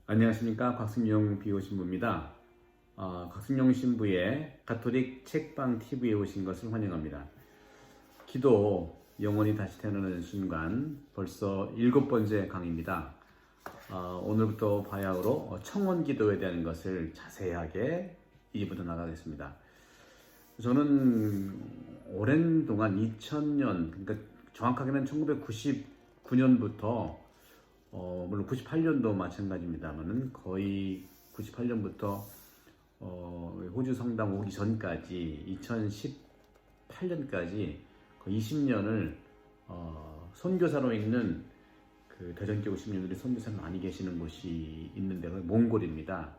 안녕하십니까. 곽승용 비오신부입니다. 곽승용 신부의 가톨릭 책방 TV에 오신 것을 환영합니다. 기도 영원히 다시 태어나는 순간 벌써 7번째 강의입니다. 오늘부터 바야흐로 청원 기도에 대한 것을 자세하게 이부터 나가겠습니다. 저는 오랜 동안 2000년, 그러니까 정확하게는 1999년부터 물론 98년도 마찬가지입니다만은 거의 98년부터 호주 성당 오기 전까지 2018년까지 거의 20년을 선교사로 있는 그 대전교구 신부님들이 선교사로 많이 계시는 곳이 있는데 몽골입니다.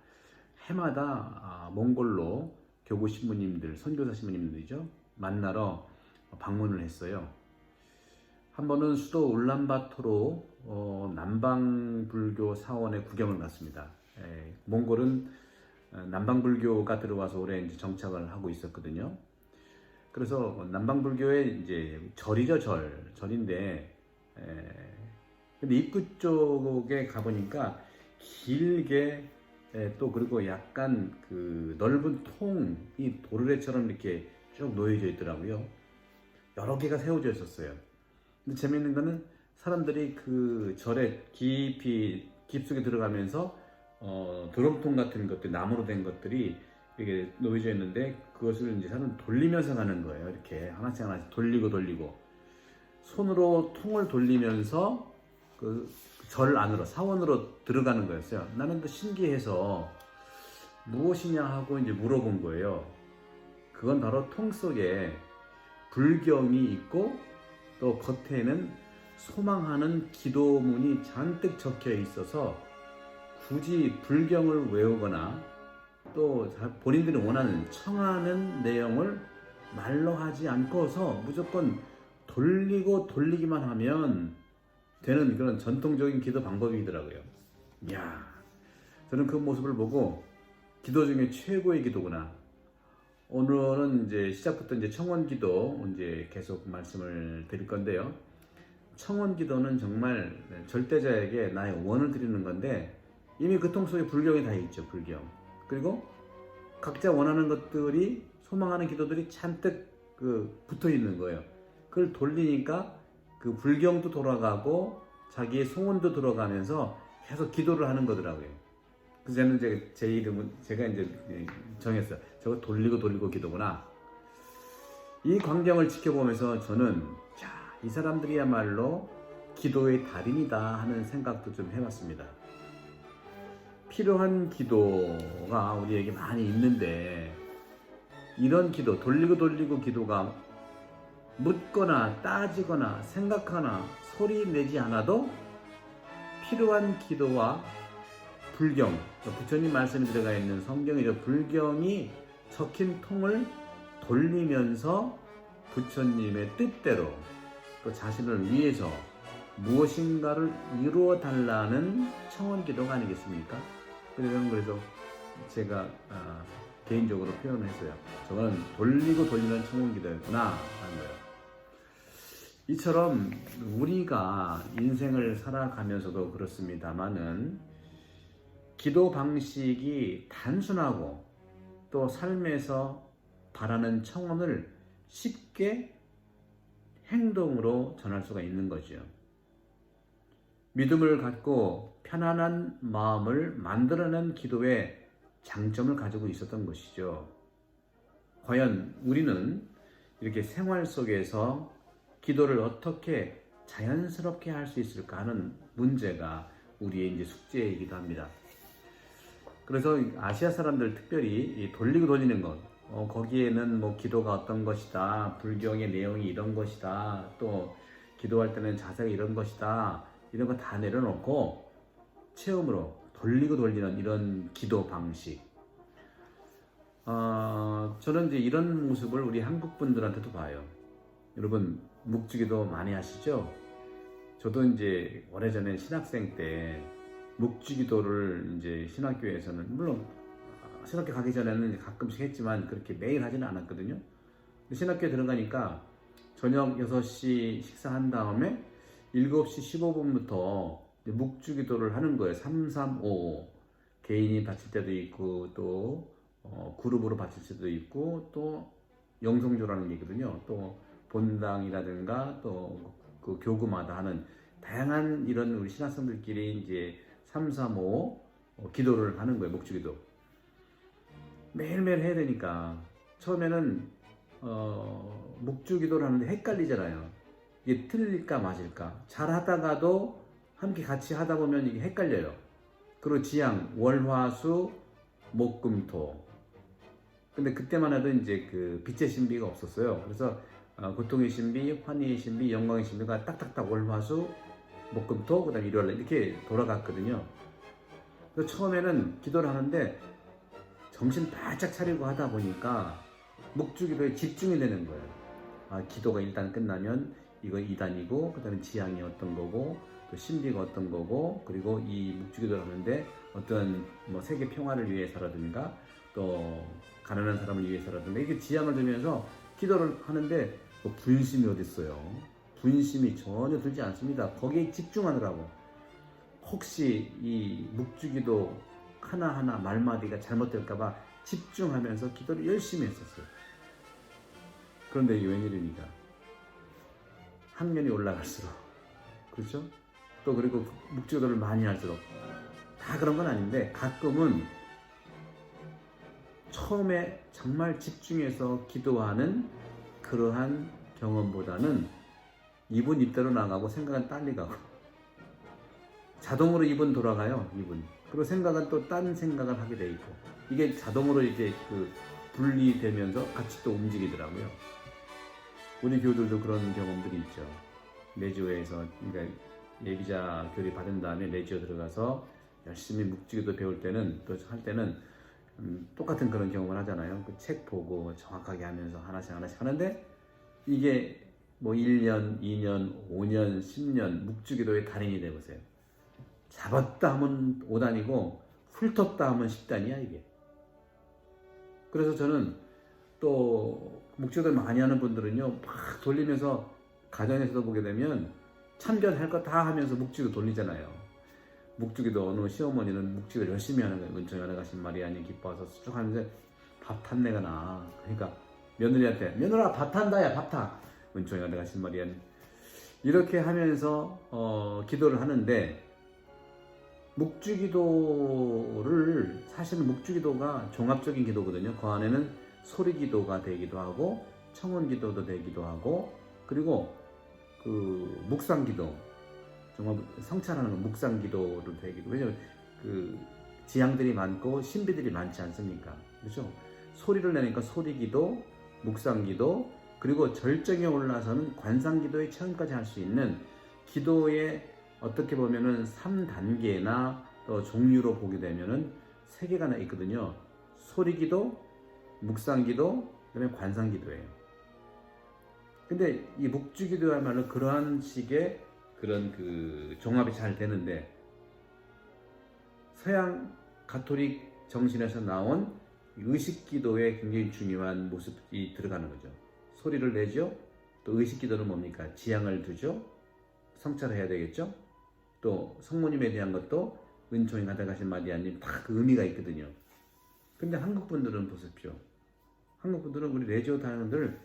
해마다 몽골로 교구 신부님들, 선교사 신부님들이죠, 만나러 방문을 했어요. 한 번은 수도 울란바토르 남방불교 사원에 구경을 갔습니다. 몽골은 남방불교가 들어와서 오래 이제 정착을 하고 있었거든요. 그래서 남방불교의 이제 절이죠, 절인데, 근데 입구 쪽에 가보니까 길게 또 그리고 약간 그 넓은 통이 도르래처럼 이렇게 쭉 놓여져 있더라고요. 여러 개가 세워져 있었어요. 근데 재밌는 거는 사람들이 그 절에 깊숙이 들어가면서 드럼통 같은 것들, 나무로 된 것들이 이렇게 놓여져 있는데 그것을 이제 사람 돌리면서 가는 거예요. 이렇게 하나씩 돌리고 손으로 통을 돌리면서 그 절 안으로, 사원으로 들어가는 거였어요. 나는 또 신기해서 무엇이냐 하고 이제 물어본 거예요. 그건 바로 통 속에 불경이 있고 또 겉에는 소망하는 기도문이 잔뜩 적혀 있어서 굳이 불경을 외우거나 또 본인들이 원하는 청하는 내용을 말로 하지 않고서 무조건 돌리기만 하면 되는 그런 전통적인 기도 방법이더라고요. 이야, 저는 그 모습을 보고 기도 중에 최고의 기도구나. 오늘은 이제 시작부터 이제 청원 기도 이제 계속 말씀을 드릴 건데요. 청원 기도는 정말 절대자에게 나의 원을 드리는 건데 이미 그 통 속에 불경이 다 있죠, 불경. 그리고 각자 원하는 것들이, 소망하는 기도들이 잔뜩 붙어 있는 거예요. 그걸 돌리니까 그 불경도 돌아가고 자기의 소원도 들어가면서 계속 기도를 하는 거더라고요. 그래서 저는 이제 제 이름은 제가 이제 정했어요. 저거 돌리고 기도구나. 이 광경을 지켜보면서 저는 이 사람들이야말로 기도의 달인이다 하는 생각도 좀 해봤습니다. 필요한 기도가 우리에게 많이 있는데 이런 기도, 돌리고 기도가 묻거나 따지거나 생각하나 소리 내지 않아도 필요한 기도와 불경, 부처님 말씀이 들어가 있는 성경이죠. 불경이 적힌 통을 돌리면서 부처님의 뜻대로 또 자신을 위해서 무엇인가를 이루어 달라는 청원 기도가 아니겠습니까? 그래서 제가 개인적으로 표현을 했어요. 저건 돌리는 청원 기도였구나 하는 거예요. 이처럼 우리가 인생을 살아가면서도 그렇습니다만은 기도 방식이 단순하고 또 삶에서 바라는 청원을 쉽게 행동으로 전할 수가 있는 거죠. 믿음을 갖고 편안한 마음을 만들어낸 기도의 장점을 가지고 있었던 것이죠. 과연 우리는 이렇게 생활 속에서 기도를 어떻게 자연스럽게 할 수 있을까 하는 문제가 우리의 이제 숙제이기도 합니다. 그래서 아시아 사람들 특별히 이 돌리는 것, 거기에는 뭐 기도가 어떤 것이다, 불경의 내용이 이런 것이다, 또 기도할 때는 자세가 이런 것이다, 이런 거 다 내려놓고 체험으로 돌리는 이런 기도 방식. 저는 이제 이런 모습을 우리 한국 분들한테도 봐요. 여러분 묵주기도 많이 하시죠? 저도 이제 오래전에 신학생 때 묵주기도를 이제 신학교에서는, 물론 신학교 가기 전에는 이제 가끔씩 했지만 그렇게 매일 하지는 않았거든요. 근데 신학교에 들어가니까 저녁 6시 식사한 다음에 7시 15분부터 묵주기도를 하는 거예요. 3, 3, 5. 개인이 바칠 때도 있고 또 그룹으로 바칠 때도 있고 또 영성조라는 게 있거든요. 또 본당이라든가 또 그 교구마다 하는 다양한 이런 우리 신학생들끼리 이제 3, 3, 5 기도를 하는 거예요. 묵주기도. 매일매일 해야 되니까 처음에는 묵주기도를 하는데 헷갈리잖아요. 이게 틀릴까 맞을까. 잘 하다가도 함께 같이 하다 보면 이게 헷갈려요. 그리고 지향, 월화수, 목금토. 근데 그때만 해도 이제 그 빛의 신비가 없었어요. 그래서 고통의 신비, 환희의 신비, 영광의 신비가 딱딱딱 월화수, 목금토, 그 다음에 일요일 이렇게 돌아갔거든요. 그래서 처음에는 기도를 하는데 정신 바짝 차리고 하다 보니까 묵주기도에 집중이 되는 거예요. 기도가 일단 끝나면 이거 2단이고 그 다음에 지향이 어떤 거고 또 신비가 어떤 거고 그리고 이 묵주기도를 하는데 어떤 뭐 세계 평화를 위해서라든가 또 가난한 사람을 위해서라든가 이렇게 지향을 들면서 기도를 하는데 뭐 분심이 어디 있어요? 분심이 전혀 들지 않습니다. 거기에 집중하느라고. 혹시 이 묵주기도 하나하나 말마디가 잘못될까봐 집중하면서 기도를 열심히 했었어요. 그런데 이게 웬일입니까? 학년이 올라갈수록, 그렇죠? 또 그리고 묵주기도를 많이 할수록 다 그런 건 아닌데 가끔은 처음에 정말 집중해서 기도하는 그러한 경험보다는 입은 입대로 나가고 생각은 딸리 가고 자동으로 입은 돌아가요. 입은. 그리고 생각은 또 딴 생각을 하게 돼 있고 이게 자동으로 이제 그 분리되면서 같이 또 움직이더라고요. 우리 교우들도 그런 경험들이 있죠. 레지오에서 그러니까 예비자 교리 받은 다음에 레지오 들어가서 열심히 묵주기도 배울 때는 또 할 때는 똑같은 그런 경험을 하잖아요. 그 책 보고 정확하게 하면서 하나씩 하는데 이게 뭐 1년, 2년, 5년, 10년 묵주기도의 달인이 되보세요. 잡았다 하면 5단이고 훑었다 하면 10단이야 이게. 그래서 저는 또 묵주기도를 많이 하는 분들은요 막 돌리면서 가정에서도 보게 되면 참견할 거 다 하면서 묵주기도 돌리잖아요. 묵주기도 어느 시어머니는 묵주기를 열심히 하는 거예요. 은총이 하나 가신 마리아님 기뻐서 쭉 하는데 밥 탄내가 나. 그러니까 며느리한테 며느라 밥 탄다야 밥 타. 은총이 하나 가신 마리아님 이렇게 하면서 기도를 하는데 묵주기도를 사실은 묵주기도가 종합적인 기도거든요. 그 안에는 소리기도가 되기도 하고 청혼기도도 되기도 하고 그리고 그 묵상기도 정말 성찰하는 거 묵상기도로 되기도 왜냐면 그 지향들이 많고 신비들이 많지 않습니까? 그렇죠? 소리를 내니까 소리기도, 묵상기도 그리고 절정에 올라서는 관상기도의 체험까지 할 수 있는 기도의 어떻게 보면은 3단계나 또 종류로 보게 되면은 3개가 있거든요. 소리기도, 묵상기도, 그다음에 관상기도예요. 근데 이 묵주기도야말로 그러한 식의 그런 그 종합이 잘 되는데 서양 가톨릭 정신에서 나온 의식기도에 굉장히 중요한 모습이 들어가는 거죠. 소리를 내죠. 또 의식기도는 뭡니까? 지향을 두죠. 성찰해야 되겠죠. 또 성모님에 대한 것도 은총이 가득하신 마리아님 다 그 의미가 있거든요. 근데 한국 분들은 보십시오. 한국 분들은 우리 레지오 다니는들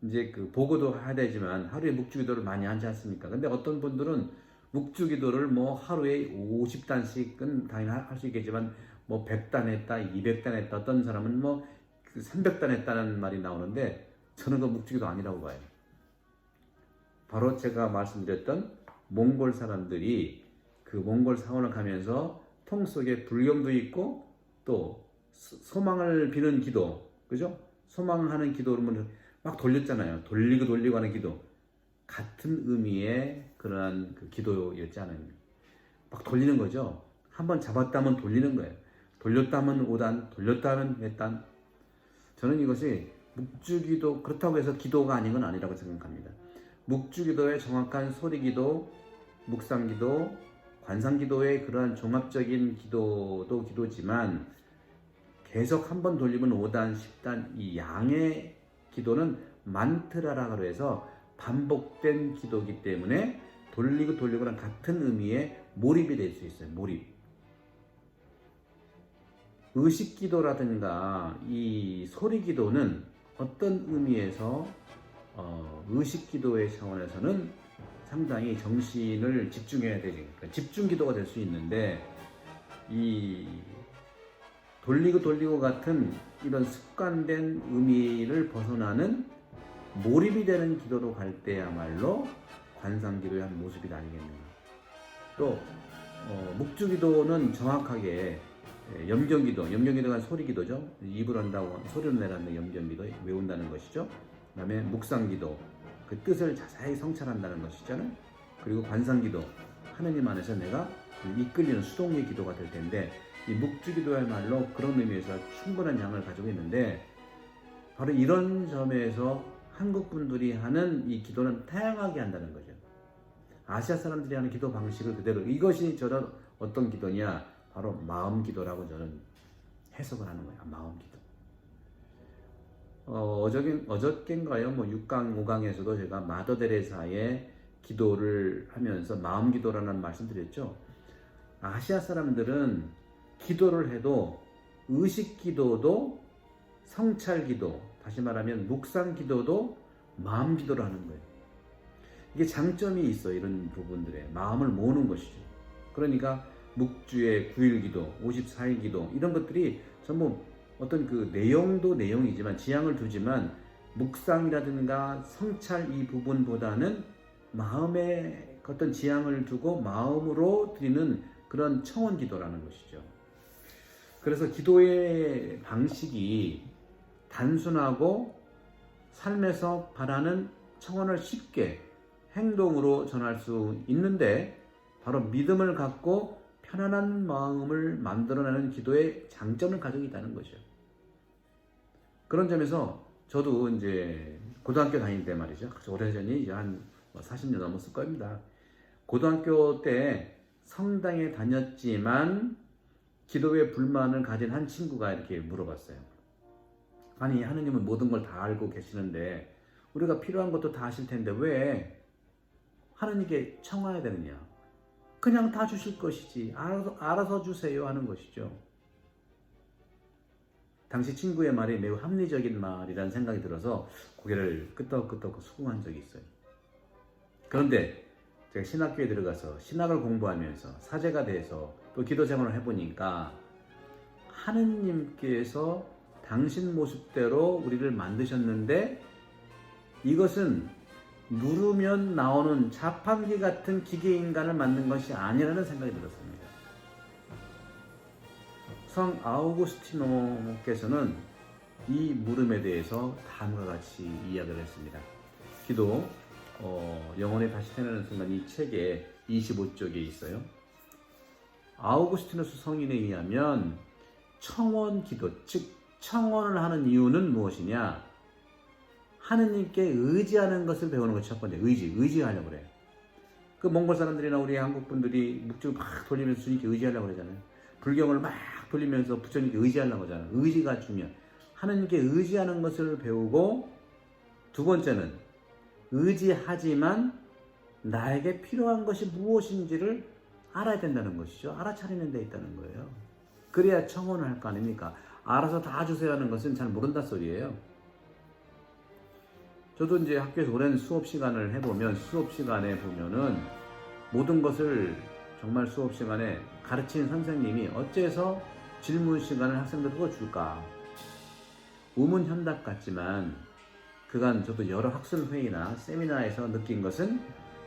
이제 그 보고도 해야 되지만 하루에 묵주기도를 많이 하지 않습니까? 근데 어떤 분들은 묵주기도를 뭐 하루에 50단씩은 당연히 할 수 있겠지만 뭐 100단 했다, 200단 했다, 어떤 사람은 뭐 300단 했다는 말이 나오는데 저는 그 묵주기도 아니라고 봐요. 바로 제가 말씀드렸던 몽골 사람들이 그 몽골 사원을 가면서 통 속에 불경도 있고 또 소망을 비는 기도, 그죠? 소망하는 기도를 막 돌렸잖아요. 돌리고 하는 기도. 같은 의미의 그러한 그 기도였지 않아요. 막 돌리는 거죠. 한번 잡았다면 돌리는 거예요. 돌렸다면 5단, 돌렸다면 몇 단. 저는 이것이 묵주기도, 그렇다고 해서 기도가 아닌 건 아니라고 생각합니다. 묵주기도의 정확한 소리기도, 묵상기도, 관상기도의 그러한 종합적인 기도도 기도지만 계속 한 번 돌리면 5단, 10단 이 양의 기도는 만트라라고 해서 반복된 기도이기 때문에 돌리고랑 같은 의미의 몰입이 될 수 있어요. 몰입. 의식기도라든가 이 소리기도는 어떤 의미에서 의식기도의 차원에서는 상당히 정신을 집중해야 되지. 그러니까 집중기도가 될 수 있는데 이 돌리고 같은 이런 습관된 의미를 벗어나는 몰입이 되는 기도로 갈 때야말로 관상기도의 한 모습이 아니겠는가. 또 묵주기도는 정확하게 염경기도가 소리기도죠. 입을 한다고 소리를 내라는 염경기도 외운다는 것이죠. 그 다음에 묵상기도 그 뜻을 자세히 성찰한다는 것이잖아요. 그리고 관상기도 하느님 안에서 내가 이끌리는 수동의 기도가 될 텐데 이 묵주기도야말로 그런 의미에서 충분한 양을 가지고 있는데 바로 이런 점에서 한국 분들이 하는 이 기도는 다양하게 한다는 거죠. 아시아 사람들이 하는 기도 방식을 그대로 이것이 저런 어떤 기도냐 바로 마음 기도라고 저는 해석을 하는 거예요. 마음 기도. 어저께인가요? 6강, 5강에서도 제가 마더 데레사의 기도를 하면서 마음 기도라는 말씀드렸죠. 아시아 사람들은 기도를 해도 의식 기도도 성찰 기도, 다시 말하면 묵상 기도도 마음 기도를 하는 거예요. 이게 장점이 있어. 이런 부분들에 마음을 모으는 것이죠. 그러니까 묵주의 9일 기도, 54일 기도 이런 것들이 전부 어떤 그 내용도 내용이지만 지향을 두지만 묵상이라든가 성찰 이 부분보다는 마음에 어떤 지향을 두고 마음으로 드리는 그런 청원 기도라는 것이죠. 그래서 기도의 방식이 단순하고 삶에서 바라는 청원을 쉽게 행동으로 전할 수 있는데 바로 믿음을 갖고 편안한 마음을 만들어내는 기도의 장점을 가지고 있다는 거죠. 그런 점에서 저도 이제 고등학교 다닐 때 말이죠. 오래전이 이제 한 40년 넘었을 겁니다. 고등학교 때 성당에 다녔지만 기도에 불만을 가진 한 친구가 이렇게 물어봤어요. 아니 하느님은 모든 걸 다 알고 계시는데 우리가 필요한 것도 다 아실 텐데 왜 하느님께 청해야 되느냐. 그냥 다 주실 것이지 알아서 주세요 하는 것이죠. 당시 친구의 말이 매우 합리적인 말이라는 생각이 들어서 고개를 끄덕끄덕 수긍한 적이 있어요. 그런데 제가 신학교에 들어가서 신학을 공부하면서 사제가 돼서 또 기도 생활을 해보니까 하느님께서 당신 모습대로 우리를 만드셨는데 이것은 누르면 나오는 자판기 같은 기계 인간을 만든 것이 아니라는 생각이 들었습니다. 성 아우구스티노께서는 이 물음에 대해서 다음과 같이 이야기를 했습니다. 기도 영혼에 다시 태어나는 순간 이 책에 25쪽에 있어요. 아우구스티누스 성인에 의하면 청원 기도, 즉 청원을 하는 이유는 무엇이냐? 하느님께 의지하는 것을 배우는 것이 첫 번째. 의지하려고 그래요. 그 몽골 사람들이나 우리 한국 분들이 묵주를 막 돌리면서 주님께 의지하려고 그러잖아요. 불경을 막 돌리면서 부처님께 의지하려고 하잖아요. 의지가 중요해요. 하느님께 의지하는 것을 배우고 두 번째는 의지하지만 나에게 필요한 것이 무엇인지를 알아야 된다는 것이죠. 알아차리는 데 있다는 거예요. 그래야 청원을 할 거 아닙니까? 알아서 다 주세요 하는 것은 잘 모른다 소리예요. 저도 이제 학교에서 오랜 수업 시간을 해보면 수업 시간에 보면은 모든 것을 정말 수업 시간에 가르치는 선생님이 어째서 질문 시간을 학생들에게 줄까? 우문현답 같지만 그간 저도 여러 학술회의나 세미나에서 느낀 것은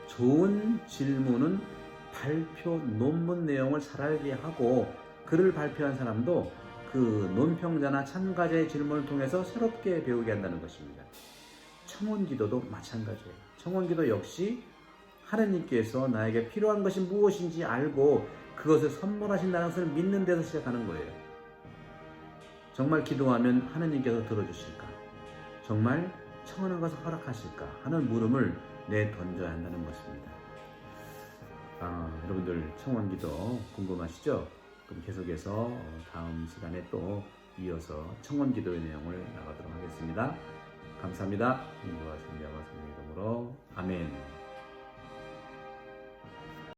좋은 질문은 발표 논문 내용을 잘 알게 하고 글을 발표한 사람도 그 논평자나 참가자의 질문을 통해서 새롭게 배우게 한다는 것입니다. 청원기도도 마찬가지예요. 청원기도 역시 하느님께서 나에게 필요한 것이 무엇인지 알고 그것을 선물하신다는 것을 믿는 데서 시작하는 거예요. 정말 기도하면 하느님께서 들어주실까? 정말 청하는 것을 허락하실까? 하는 물음을 내던져야 한다는 것입니다. 여러분들 청원기도 궁금하시죠? 그럼 계속해서 다음 시간에 또 이어서 청원기도의 내용을 나가도록 하겠습니다. 감사합니다. 인도와 승리와 성령 이름으로 아멘.